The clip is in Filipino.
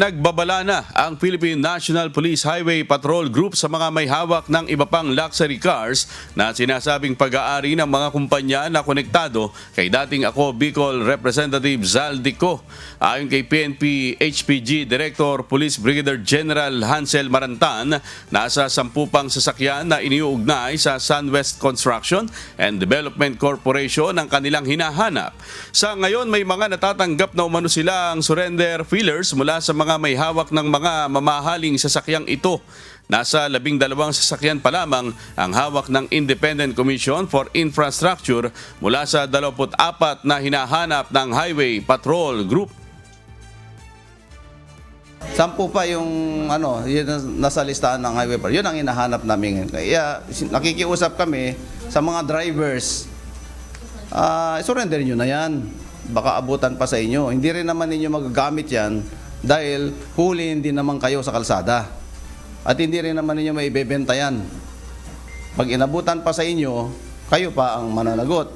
nagbabala na ang Philippine National Police Highway Patrol Group sa mga may hawak ng iba pang luxury cars na sinasabing pag-aari ng mga kumpanya na konektado kay dating Ako Bicol Representative Zaldico. Ayon kay PNP HPG Director Police Brigadier General Hansel Marantan, nasa 10 pang sasakyan na iniuugnay sa SunWest Construction and Development Corporation ang kanilang hinahanap. Sa ngayon, may mga natatanggap na umano silang surrender fillers mula sa mga may hawak ng mga mamahaling sasakyang ito. Nasa 12 sasakyan pa lamang ang hawak ng Independent Commission for Infrastructure mula sa 24 na hinahanap ng Highway Patrol Group. 10 pa yung yun nasa listahan ng highway patrol. Yun ang hinahanap namin. Kaya nakikiusap kami sa mga drivers. Surrender nyo na yan. Baka abutan pa sa inyo. Hindi rin naman ninyo magagamit yan dahil huli din naman kayo sa kalsada. At hindi rin naman ninyo maibebenta yan. Pag inabutan pa sa inyo, kayo pa ang mananagot.